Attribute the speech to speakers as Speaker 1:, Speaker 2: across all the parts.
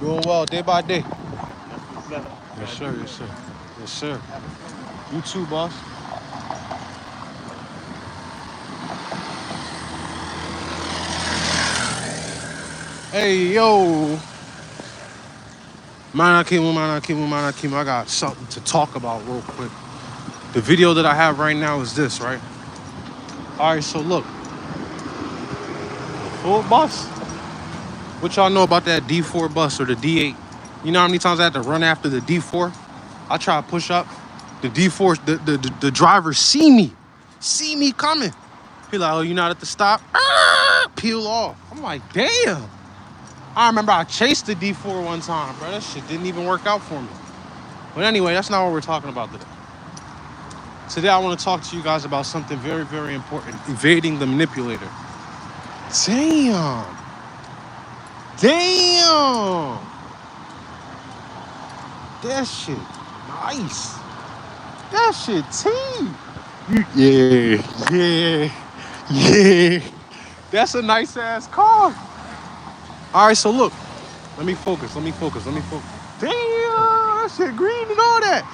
Speaker 1: Doing well, day by day.
Speaker 2: Better.
Speaker 1: Yes, sir. Yes, sir. Yes, sir. You too, boss. Hey, yo. Man, I got something to talk about real quick. The video that I have right now is this, right? All right, so look. Full bus. What y'all know about that D4 bus or the D8? You know how many times I had to run after the D4? I try to push up. The D4, the driver see me coming. He like, oh, you not at the stop? Peel off. I'm like, damn. I remember I chased the D4 one time, bro. That shit didn't even work out for me. But anyway, that's not what we're talking about today. Today, I want to talk to you guys about something very, very important. Evading the manipulator. Damn. Damn. That shit nice. That shit team. Yeah. That's a nice ass car. All right, so look. Let me focus. Damn, that shit green and all that.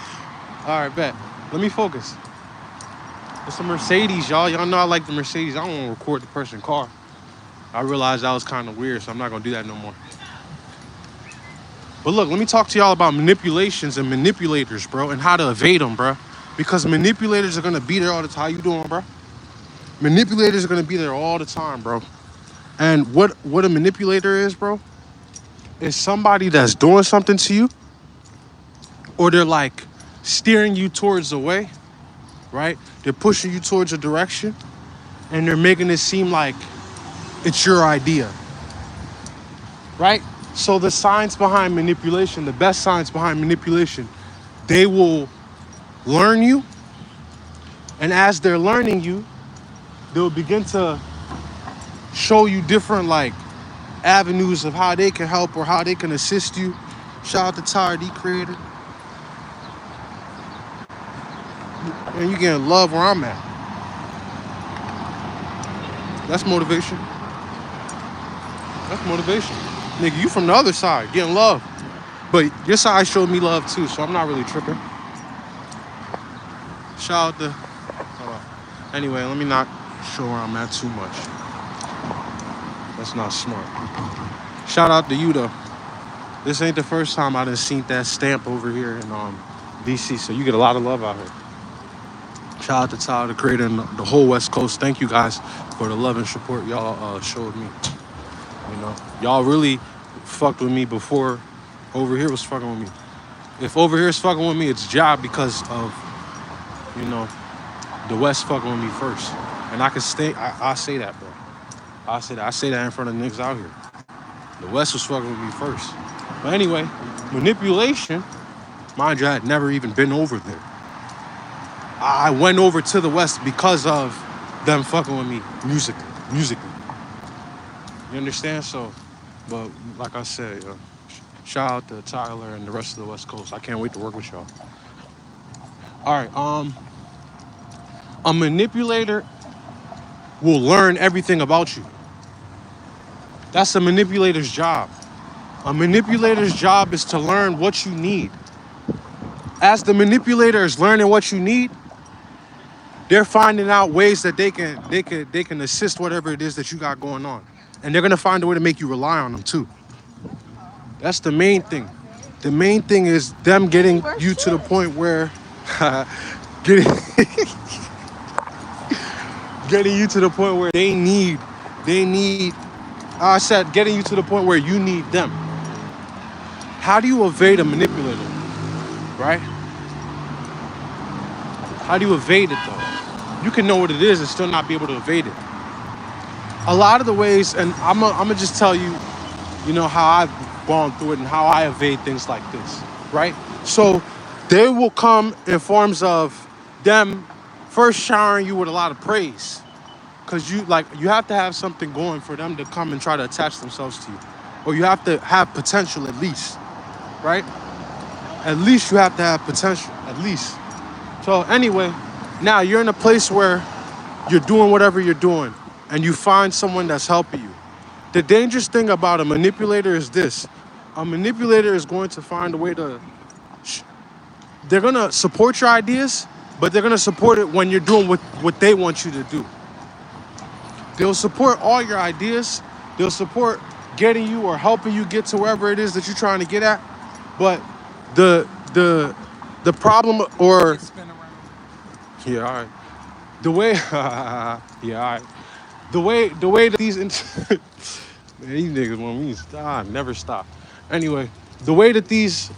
Speaker 1: All right, bet. Let me focus. It's a Mercedes, y'all. Y'all know I like the Mercedes. I don't want to record the person's car. I realized that was kind of weird, so I'm not going to do that no more. But look, let me talk to y'all about manipulations and manipulators, bro, and how to evade them, bro. Because manipulators are going to be there all the time. How you doing, bro? Manipulators are going to be there all the time, bro. And what a manipulator is, bro, is somebody that's doing something to you, or they're like steering you towards the way, right? They're pushing you towards a direction, and they're making it seem like it's your idea, right? So the science behind manipulation, the best science behind manipulation, they will learn you, and as they're learning you, they'll begin to show you different like avenues of how they can help or how they can assist you. Shout out to Tyler D Creator. And you getting love where I'm at. That's motivation. Nigga, you from the other side, getting love. But your side showed me love too, so I'm not really tripping. Shout out to... Anyway, let me not show where I'm at too much. That's not smart. Shout out to you though. This ain't the first time I done seen that stamp over here in DC, so you get a lot of love out here. Shout out to Tyler, the creator, and the whole West Coast. Thank you guys for the love and support y'all showed me. You know, y'all really fucked with me before over here was fucking with me. If over here is fucking with me, it's job because of, you know, the West fucking with me first. And I can stay, I say that, bro. I say that in front of niggas out here. The West was fucking with me first. But anyway, manipulation, mind you, I had never even been over there. I went over to the West because of them fucking with me musically. You understand? So, but like I said, shout out to Tyler and the rest of the West Coast. I can't wait to work with y'all. All right, a manipulator will learn everything about you. That's a manipulator's job. A manipulator's job is to learn what you need. As the manipulator is learning what you need, they're finding out ways that they can assist whatever it is that you got going on. And they're gonna find a way to make you rely on them too. That's the main thing. The main thing is them getting you to the point where getting you to the point where they need I said getting you to the point where you need them. How do you evade a manipulator? Right? How do you evade it though? You can know what it is and still not be able to evade it. A lot of the ways, and I'm gonna just tell you, you know, how I've gone through it and how I evade things like this, right? So they will come in forms of them first showering you with a lot of praise. Cause you have to have something going for them to come and try to attach themselves to you. Or you have to have potential at least, right? At least you have to have potential, at least. So anyway, now you're in a place where you're doing whatever you're doing and you find someone that's helping you. The dangerous thing about a manipulator is this. A manipulator is going to find a way to. They're gonna support your ideas, but they're gonna support it when you're doing what they want you to do. They'll support all your ideas. They'll support getting you or helping you get to wherever it is that you're trying to get at. But the the the problem or yeah, all right. The way yeah, all right. The way that these man, these niggas want me to stop, never stop. Anyway, the way that these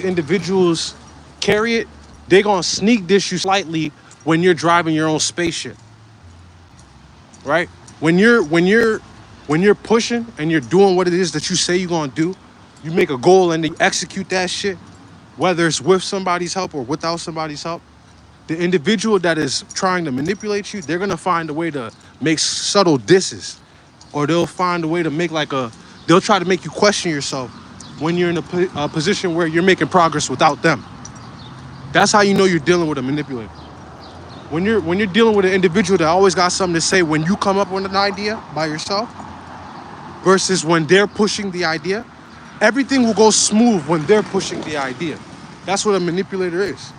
Speaker 1: individuals carry it, they gonna sneak dish you slightly when you're driving your own spaceship, right? When you're pushing and you're doing what it is that you say you're gonna do, you make a goal and you execute that shit, whether it's with somebody's help or without somebody's help. The individual that is trying to manipulate you, they're gonna find a way to make subtle disses, or they'll find a way to make they'll try to make you question yourself when you're in a position where you're making progress without them. That's how you know you're dealing with a manipulator. When you're dealing with an individual that always got something to say when you come up with an idea by yourself, versus when they're pushing the idea, everything will go smooth when they're pushing the idea. That's what a manipulator is.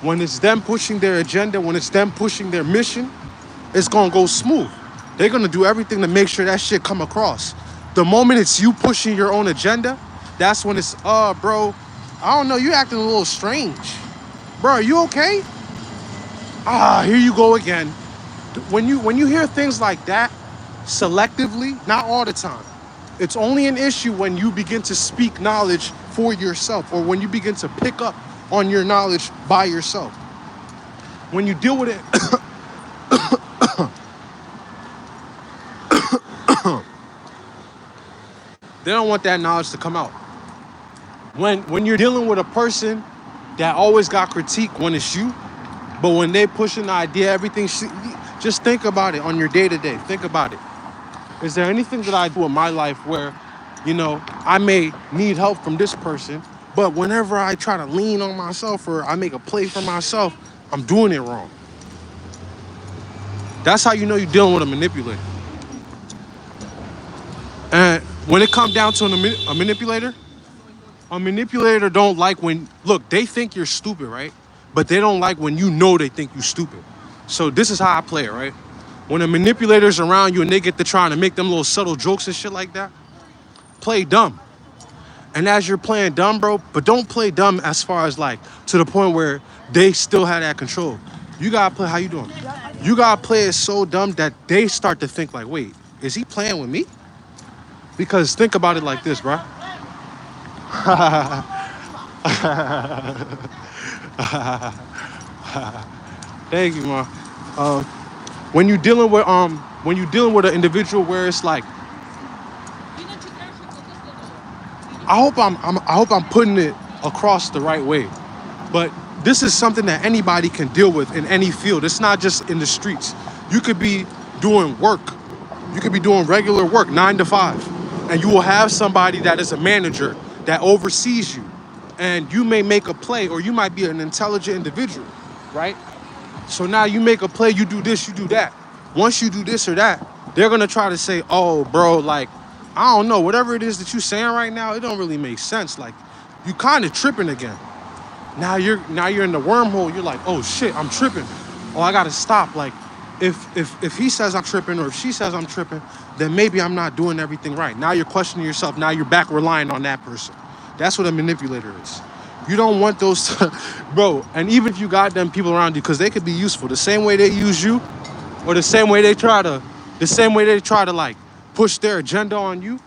Speaker 1: When it's them pushing their agenda, when it's them pushing their mission, it's gonna go smooth. They're gonna do everything to make sure that shit come across. The moment it's you pushing your own agenda, that's when it's, bro, I don't know, you acting a little strange. Bro, are you okay? Here you go again. When you hear things like that, selectively, not all the time. It's only an issue when you begin to speak knowledge for yourself, or when you begin to pick up on your knowledge by yourself. When you deal with it, they don't want that knowledge to come out. When you're dealing with a person that always got critique when it's you, but when they pushing the idea, everything, just think about it on your day-to-day. Think about it. Is there anything that I do in my life where, I may need help from this person, but whenever I try to lean on myself or I make a play for myself, I'm doing it wrong? That's how you know you're dealing with a manipulator. And when it comes down to a manipulator don't like when, look, they think you're stupid, right? But they don't like when you know they think you're stupid. So this is how I play it, right? When a manipulator's around you and they get to trying to make them little subtle jokes and shit like that, play dumb. And as you're playing dumb, bro, but don't play dumb as far as to the point where they still have that control. You gotta play, how you doing? You gotta play it so dumb that they start to think wait, is he playing with me? Because think about it like this, bro. Thank you, man. When you're dealing with an individual where it's I hope I'm putting it across the right way. But this is something that anybody can deal with in any field. It's not just in the streets. You could be doing work. You could be doing regular work, 9 to 5. And you will have somebody that is a manager that oversees you. And you may make a play, or you might be an intelligent individual, right? So now you make a play, you do this, you do that. Once you do this or that, they're gonna try to say, oh, bro, I don't know, whatever it is that you're saying right now, it don't really make sense. You kind of tripping again. Now you're in the wormhole. You're like, oh shit, I'm tripping. Oh, I gotta stop. If he says I'm tripping, or if she says I'm tripping, then maybe I'm not doing everything right. Now you're questioning yourself. Now you're back relying on that person. That's what a manipulator is. You don't want those, bro. And even if you got them people around you, because they could be useful, the same way they use you, or the same way they try to push their agenda on you.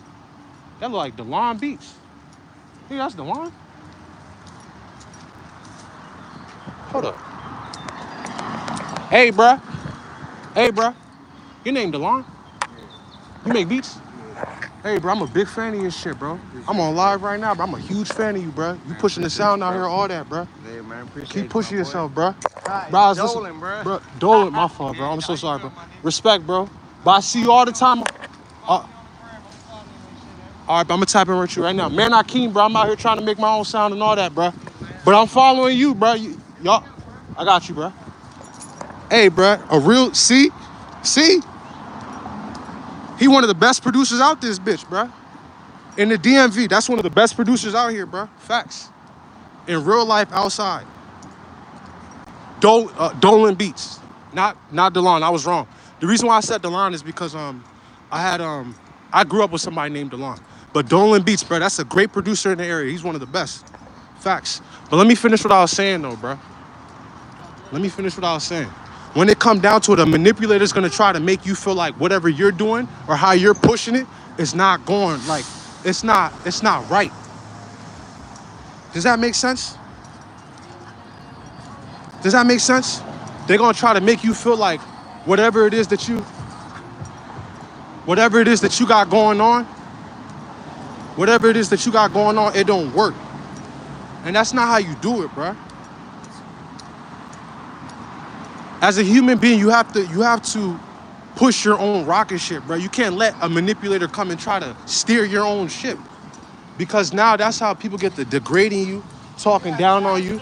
Speaker 1: That look like Dolan Beatz. Hey, that's Dolan. Hold up. Hey, bruh. Your name Dolan? You make beats? Hey, bro, I'm a big fan of your shit, bro. I'm on live right now, bro. I'm a huge fan of you, bro. You pushing the sound out here, all that, bro.
Speaker 2: Yeah, man, appreciate
Speaker 1: Keep pushing yourself, bro.
Speaker 2: Bro, Dolan, bro.
Speaker 1: Dolan, my fault, bro. I'm so sorry, bro. Respect, bro. But I see you all the time. All right, bro, I'm gonna tap in with you right now. Man, I keen, bro. I'm out here trying to make my own sound and all that, bro. But I'm following you, bro. Y'all, I got you, bro. Hey, bro, see? He one of the best producers out this bitch, bro. In the DMV, that's one of the best producers out here, bro. Facts. In real life, outside. Dolan Beatz. Not Dolan. I was wrong. The reason why I said Dolan is because I grew up with somebody named Dolan. But Dolan Beatz, bro, that's a great producer in the area. He's one of the best. Facts. But let me finish what I was saying though, bro. Let me finish what I was saying. When it come down to it, a manipulator's gonna try to make you feel like whatever you're doing or how you're pushing it is not going, like, it's not right. Does that make sense? Does that make sense? They're gonna try to make you feel like whatever it is that you got going on, it don't work. And that's not how you do it, bro. As a human being, you have to push your own rocket ship, bro. You can't let a manipulator come and try to steer your own ship. Because now that's how people get to degrading you, talking down on you.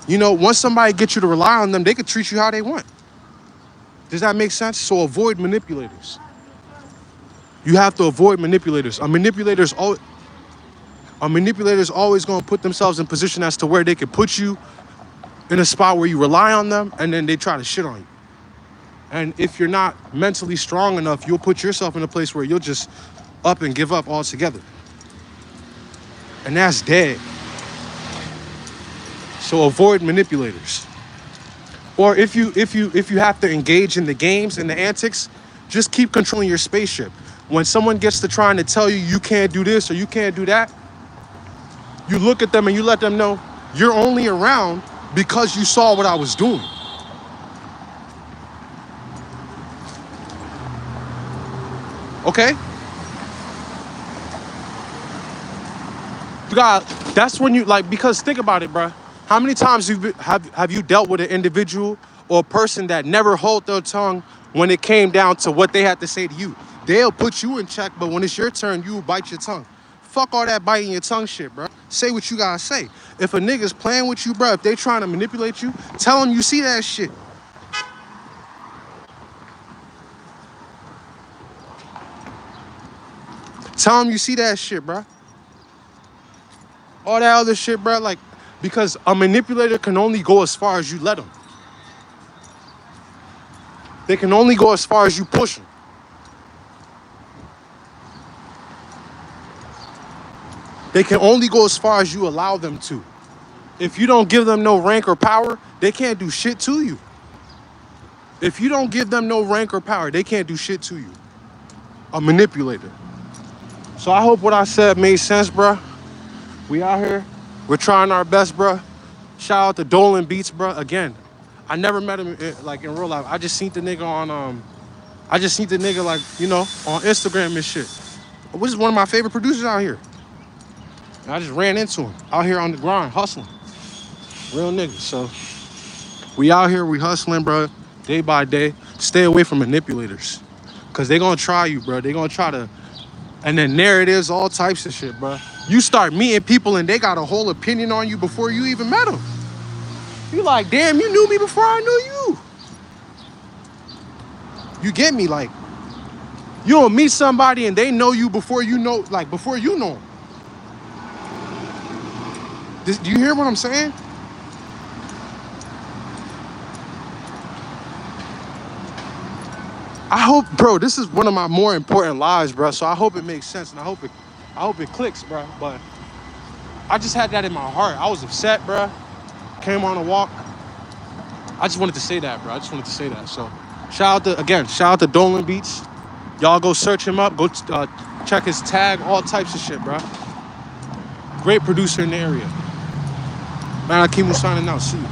Speaker 1: You know, once somebody gets you to rely on them, they can treat you how they want. Does that make sense? So avoid manipulators. You have to avoid manipulators. A manipulator's always going to put themselves in position as to where they can put you in a spot where you rely on them, and then they try to shit on you. And if you're not mentally strong enough, you'll put yourself in a place where you'll just up and give up altogether. And that's dead. So avoid manipulators. Or if you have to engage in the games and the antics, just keep controlling your spaceship. When someone gets to trying to tell you you can't do this or you can't do that, you look at them and you let them know you're only around because you saw what I was doing. Okay? That's when you, like, because think about it, bro. How many times have you dealt with an individual or a person that never hold their tongue when it came down to what they had to say to you? They'll put you in check, but when it's your turn, you bite your tongue. Fuck all that biting your tongue shit, bro. Say what you gotta say. If a nigga's playing with you, bro, if they trying to manipulate you, tell them you see that shit. Tell them you see that shit, bro. All that other shit, bro, like, because a manipulator can only go as far as you let them. They can only go as far as you push them. They can only go as far as you allow them to. If you don't give them no rank or power, they can't do shit to you. If you don't give them no rank or power, they can't do shit to you. A manipulator. So I hope what I said made sense, bro. We out here. We're trying our best, bro. Shout out to Dolan Beatz, bro. Again, I never met him like in real life. I just seen the nigga on like, you know, on Instagram and shit. Which is one of my favorite producers out here. And I just ran into him out here on the grind, hustling. Real nigga. So we out here, we hustling, bro, day by day. Stay away from manipulators. Cause they gonna try you, bro. They gonna try to, and then narratives, all types of shit, bro. You start meeting people and they got a whole opinion on you before you even met them. You like, damn, you knew me before I knew you. You get me? Like, you don't meet somebody and they know you before you know, like, before you know them. Do you hear what I'm saying? I hope, bro, this is one of my more important lives, bro. So I hope it makes sense and I hope it clicks, bro. But I just had that in my heart. I was upset, bro. Came on a walk. I just wanted to say that, bro. So shout out to Dolan Beatz. Y'all go search him up. Go check his tag, all types of shit, bro. Great producer in the area. Man, Akeem was signing out. See you.